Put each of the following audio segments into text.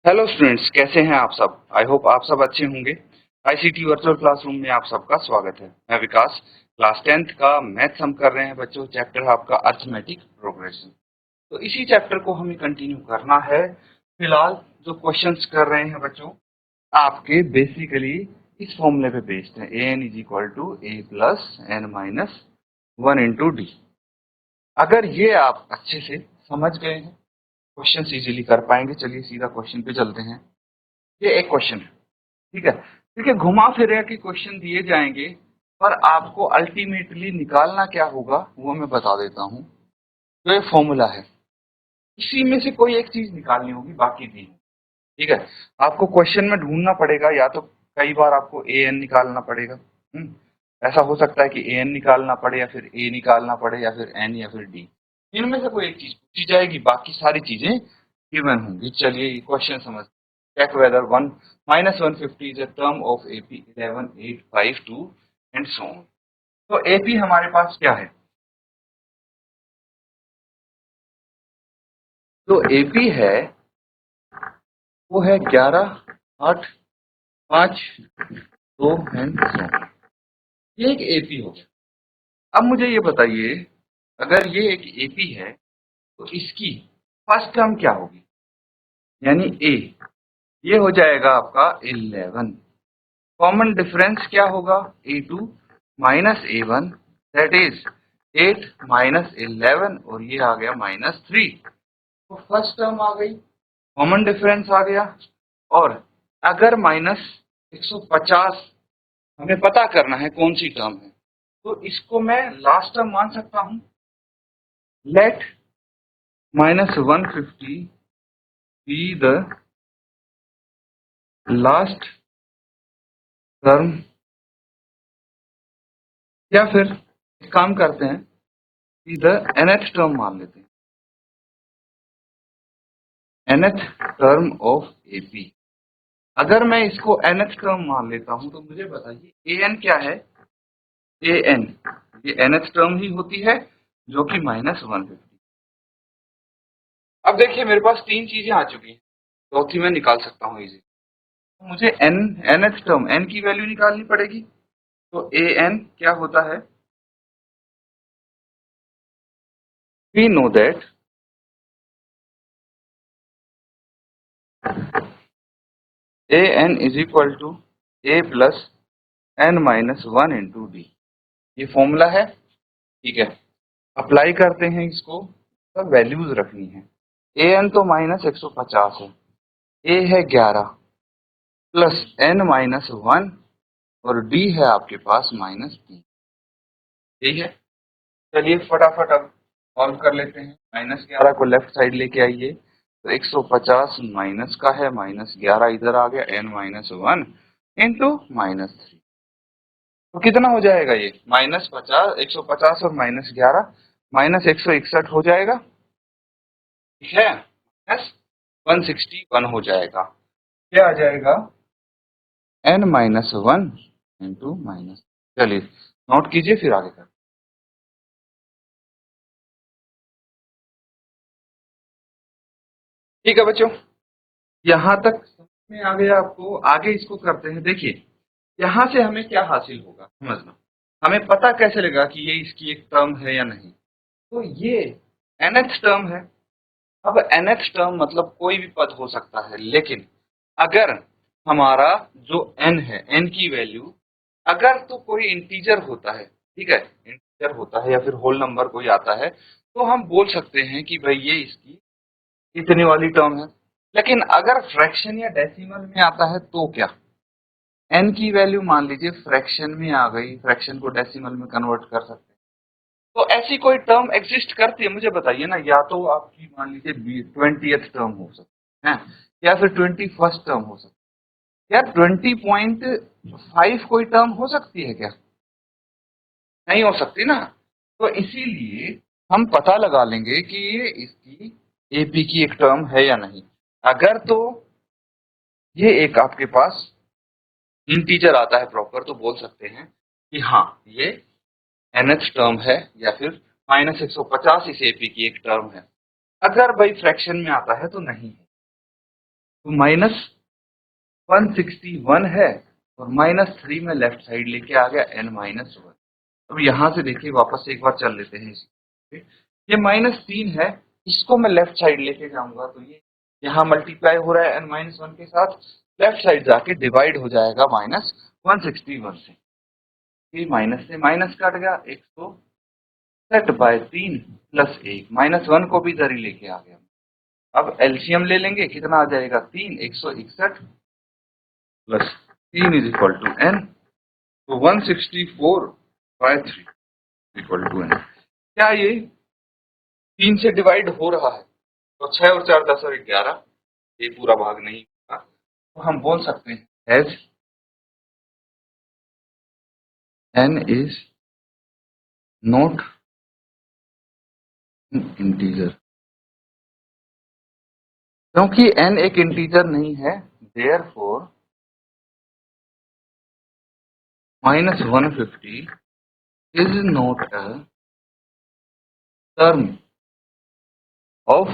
Hello students, कैसे हैं आप सब। आई होप आप सब अच्छे होंगे। आईसीटी वर्चुअल क्लासरूम में आप सबका स्वागत है। मैं विकास, क्लास 10th का मैथ्स हम कर रहे हैं बच्चों। चैप्टर है आपका अरिथमेटिक प्रोग्रेशन। तो इसी चैप्टर को हमें कंटिन्यू करना है। फिलहाल जो क्वेश्चंस कर रहे हैं बच्चों, आपके बेसिकली इस फॉर्मूले पे बेस्ड है। A n is equal to a plus N minus one into d. अगर ये आप अच्छे से समझ गए हैं, क्वेश्चन इजीली कर पाएंगे। चलिए सीधा क्वेश्चन पे चलते हैं। ये एक क्वेश्चन है, ठीक है। देखिए, घुमा फिरा के क्वेश्चन दिए जाएंगे, पर आपको अल्टीमेटली निकालना क्या होगा वो मैं बता देता हूँ। तो ये फॉर्मूला है, इसी में से कोई एक चीज निकालनी होगी, बाकी दी होगी, ठीक है। आपको क्वेश्चन में ढूंढना पड़ेगा, या तो कई बार आपको ए एन निकालना पड़ेगा। ऐसा हो सकता है कि ए एन निकालना पड़े, या फिर ए निकालना पड़े, या फिर एन, या फिर डी। इनमें से कोई एक चीज पूछी जाएगी, बाकी सारी चीजें गिवन होंगी। चलिए क्वेश्चन समझ। check whether 1 minus 150 is a term of AP 11852 and so on। तो AP हमारे पास क्या है? तो AP है, वो है 11, 8, 5, 2 एंड so on। ये एक AP हो गया। अब मुझे ये बताइए, अगर ये एक AP है तो इसकी फर्स्ट टर्म क्या होगी, यानी A। ये हो जाएगा आपका 11। कॉमन डिफरेंस क्या होगा? A2 minus A1, that is 8 minus 11, और ये आ गया -3। तो फर्स्ट टर्म आ गई, कॉमन डिफरेंस आ गया। और अगर -150 हमें पता करना है कौन सी टर्म है, तो इसको मैं लास्ट टर्म मान सकता हूं। Let -150 be the last term, या फिर एक काम करते हैं, बी द nth टर्म मान लेते हैं, nth टर्म ऑफ AP। अगर मैं इसको nth टर्म मान लेता हूं तो मुझे बताइए an क्या है? an ये nth टर्म ही होती है, जो कि -150। अब देखिए, मेरे पास तीन चीजें आ चुकी हैं, चौथी मैं निकाल सकता हूँ इजी। तो मुझे nth टर्म n की वैल्यू निकालनी पड़ेगी। तो an क्या होता है? We know that an is equal to a plus n minus one into D. ये फॉर्मूला है, ठीक है। अप्लाई करते हैं इसको, सब वैल्यूज रखनी है। ए एन तो -150 है, ए है 11 प्लस n माइनस वन, और डी है आपके पास -3। ठीक है, चलिए फटाफट अब सॉल्व कर लेते हैं। -11 को लेफ्ट साइड लेके आइए, तो 150 माइनस का है, -11 इधर आ गया, n माइनस वन इंटू -3। तो कितना हो जाएगा ये? -50, 150 और -11 -161 हो जाएगा, ठीक है। -161 हो जाएगा। क्या आ जाएगा? n minus one into minus. चलिए नोट कीजिए, फिर आगे कर। ठीक है बच्चों, यहाँ तक समझ में आ गया आपको? आगे इसको करते हैं। देखिए, यहाँ से हमें क्या हासिल होगा समझना। हमें पता कैसे लगा कि ये इसकी एक टर्म है या नहीं? तो ये nth टर्म है। अब nth टर्म मतलब कोई भी पद हो सकता है, लेकिन अगर हमारा जो n है, n की वैल्यू अगर तो कोई इंटीजर होता है, ठीक है, इंटीजर होता है या फिर होल नंबर कोई आता है, तो हम बोल सकते हैं कि भाई ये इसकी इतनी वाली टर्म है। लेकिन अगर फ्रैक्शन या डेसिमल में आता है तो क्या? n की वैल्यू मान लीजिए फ्रैक्शन में आ गई, फ्रैक्शन को डेसिमल में कन्वर्ट कर सकते हैं। तो ऐसी कोई टर्म एग्जिस्ट करती है? मुझे बताइए ना। या तो आपकी मान लीजिए 20th टर्म हो सकती है, या फिर 21st टर्म हो सकती है, या 20.5 कोई टर्म हो सकती है क्या? नहीं हो सकती ना। तो इसीलिए हम पता लगा लेंगे कि ये इसकी एपी की एक टर्म है या नहीं। अगर तो ये एक आपके पास इंटीजर आता है प्रॉपर, तो बोल सकते हैं कि हाँ ये nth टर्म है, या फिर -150 इस एपी की एक टर्म है। अगर भाई फ्रैक्शन में आता है तो नहीं है। तो -161 है और -3 में लेफ्ट साइड लेके आ गया n-1। अब यहाँ से देखिए वापस से एक बार चल लेते हैं इसे। ये -3 है, इसको मैं लेफ्ट साइड लेके जाऊंगा तो ये यहाँ मल्टीप्लाई हो रहा है n-1 के साथ, लेफ्ट साइड जाके डिवाइड हो जाएगा -161 से। ये माइनस से माइनस कट गया, 161/3 + 1, -1 को भी इधर ही लेके आ गया। अब एलसीएम ले लेंगे, कितना आ जाएगा 3, 161 + 3 = n, तो 164/3 = n। क्या ये 3 से डिवाइड हो रहा है? तो 6 और 4 10 और 11, ये पूरा भाग नहीं होगा, तो हम बोल सकते हैं as n is not integer. क्योंकि n एक इंटीजर नहीं है, therefore -150 is not a term of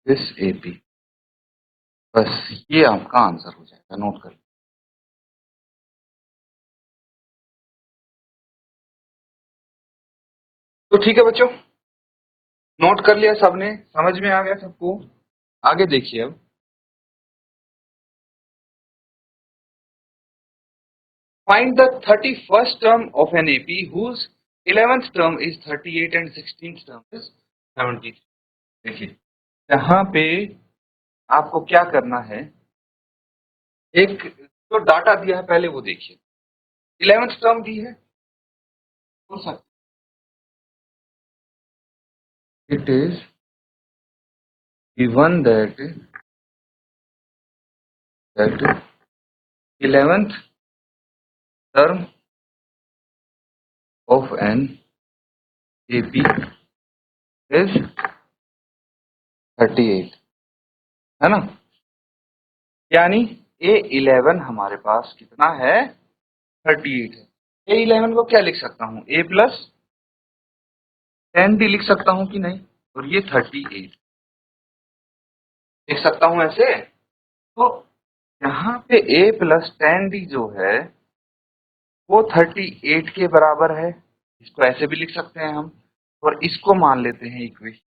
this AP। बस ये आपका आंसर हो जाएगा, नोट कर। तो ठीक है बच्चों, नोट कर लिया सबने, समझ में आ गया सबको? आगे देखिए अब, find the 31st term of an AP whose 11th term is 38 and 16th term is 73। देखिए यहाँ पे आपको क्या करना है, एक जो डाटा दिया है पहले वो देखिए। 11th टर्म दी है, कौन सा? It is given that 11th term of an AP is 38, है ना? यानी A11 हमारे पास कितना है? 38 है। A11 को क्या लिख सकता हूँ? A + 10D लिख सकता हूँ कि नहीं? और ये 38 लिख सकता हूँ ऐसे। तो यहाँ पे A + 10D जो है वो 38 के बराबर है, इसको ऐसे भी लिख सकते हैं हम, और इसको मान लेते हैं इक्वेशन।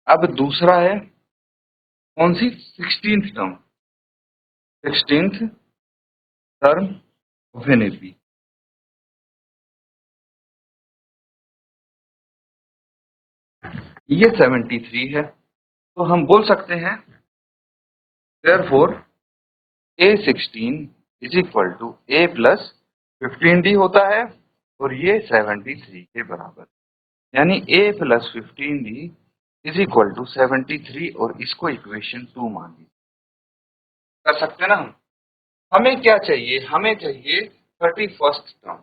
अब दूसरा है कौन सी? 16th term, 16th term of an AP. ये 73 है, तो हम बोल सकते हैं देयरफॉर A16 = A + 15D होता है और ये 73 के बराबर, यानी A + 15D = 73, और इसको इक्वेशन 2 मान लीजिए। कर सकते हैं ना हम? हमें क्या चाहिए? हमें चाहिए 31st टर्म,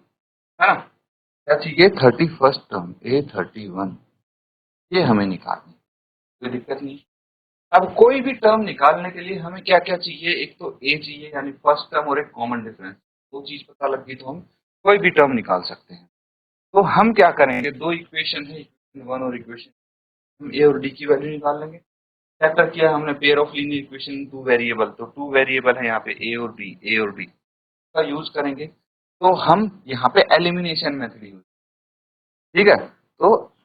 है ना? क्या चाहिए? 31st टर्म A31, ये हमें निकालनी, कोई दिक्कत नहीं। अब कोई भी टर्म निकालने के लिए हमें क्या क्या चाहिए? एक तो ए चाहिए, यानी फर्स्ट टर्म, और एक कॉमन डिफरेंस। दो चीज पता लग गई तो हम कोई भी टर्म निकाल सकते हैं। तो हम क्या करेंगे, दो इक्वेशन है, इक्वेशन 1 और इक्वेशन, हम ए और डी की वैल्यू निकाल लेंगे। क्या कर किया हमने? Pair of linear equation, two variable, तो टू वेरिएबल है यहाँ पे ए और डी का यूज करेंगे। तो हम यहाँ पे एलिमिनेशन मेथड यूज, ठीक है? तो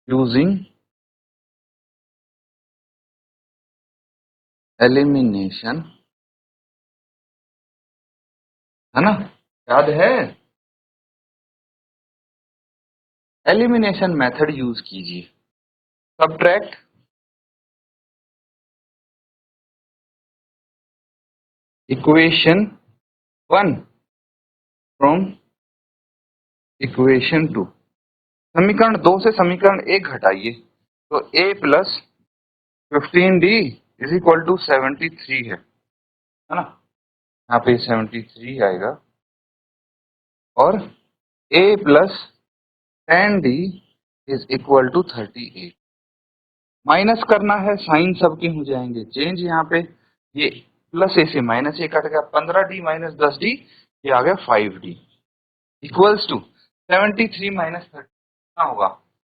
यूजिंग एलिमिनेशन, है ना? याद है? एलिमिनेशन मेथड यूज कीजिए। Subtract equation 1 from equation 2। समीकरण 2 से समीकरण 1 घटाइए, तो a + 15D = 73 है ना? यहाँ पे 73 आएगा, और a + 10D = 38। माइनस करना है, साइन सबके हो जाएंगे चेंज। यहाँ पे ये प्लस ए से माइनस ए कट गया, 15D - 10D, ये आ गया 5D इक्वल्स टू 73 - 30 कितना होगा?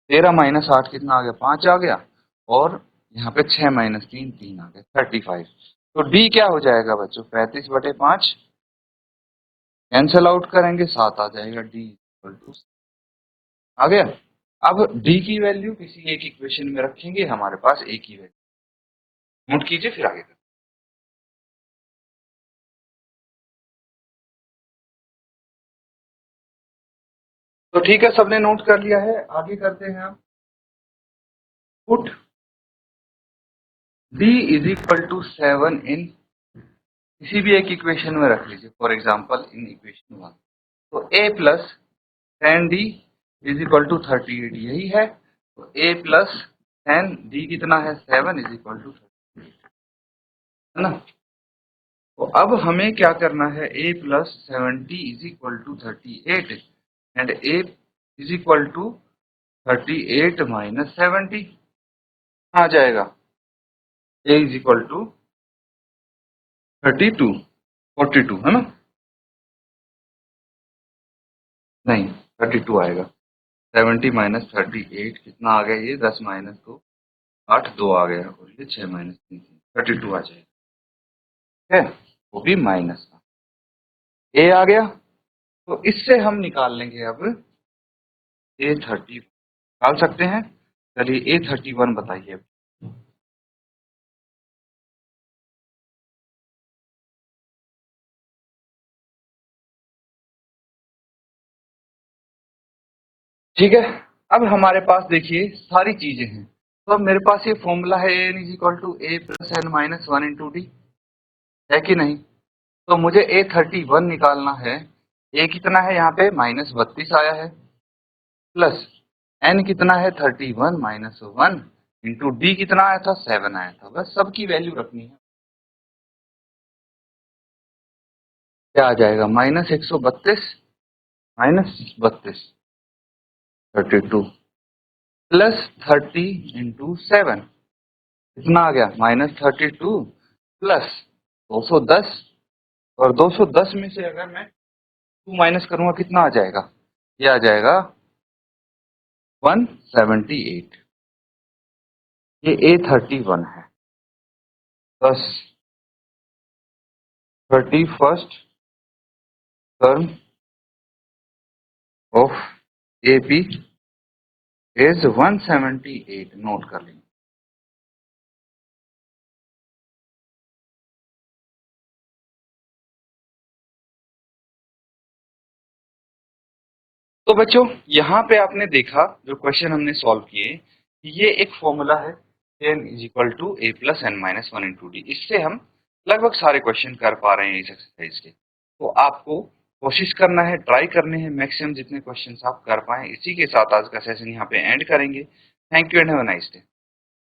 13 - 8 कितना आ गया? 5 आ गया, और यहाँ पे 6 माइनस 3 3 आ गया 35। तो डी क्या हो जाएगा बच्चों 35/5 कैंसल आउट करेंगे 7 आ जाएगा डी इक्वल टू आ गया। अब डी की वैल्यू किसी एक इक्वेशन में रखेंगे हमारे पास ए की वैल्यू नोट कीजिए फिर आगे तो ठीक है सबने नोट कर लिया है आगे करते हैं हम put d is equal to 7 in किसी भी एक इक्वेशन में रख लीजिए फॉर एग्जांपल इन इक्वेशन 1 तो a plus 10d is equal to 38 यही है तो a प्लस 10d कितना है 7 इज इक्वल टू 38 है ना। तो अब हमें क्या करना है a plus 70 is equal to 38 and a is equal to 38 minus 70 आ जाएगा a इज इक्वल टू 32 42 है ना नहीं 32 आएगा 70 माइनस 38 कितना आ गया ये 10 माइनस 2 8 2 आ गया और ये 6 माइनस 3 32 आ जाएगा ठीक है वो भी माइनस का a आ गया तो इससे हम निकाल लेंगे अब A30 निकाल सकते हैं चलिए A31 बताइए ठीक है। अब हमारे पास देखिए सारी चीजें हैं तो अब मेरे पास ये फॉर्मूला है n is equal to a plus N minus 1 into D है कि नहीं। तो मुझे A31 निकालना है a कितना है यहाँ पे माइनस 32 आया है प्लस n कितना है 31 माइनस 1 इंटू डी कितना आया था 7 आया था बस सबकी वैल्यू रखनी है क्या आ जाएगा माइनस 132 माइनस 32 32 प्लस 30 इंटू 7 कितना आ गया माइनस 32 प्लस 210 और 210 में से अगर मैं 2 माइनस करूंगा कितना आ जाएगा ये आ जाएगा 178 ये A31 है बस 31st term of AP is 178 note कर लेंगे। तो बच्चों यहाँ पे आपने देखा जो क्वेश्चन हमने सॉल्व किए ये एक फॉर्मूला है n is equal to a plus N minus 1 into D इससे हम लगभग सारे क्वेश्चन कर पा रहे हैं इस एक्सरसाइज के। तो आपको कोशिश करना है ट्राई करने हैं मैक्सिमम जितने क्वेश्चन आप कर पाए। इसी के साथ आज का सेशन यहाँ पे एंड करेंगे। Thank you and have a nice day.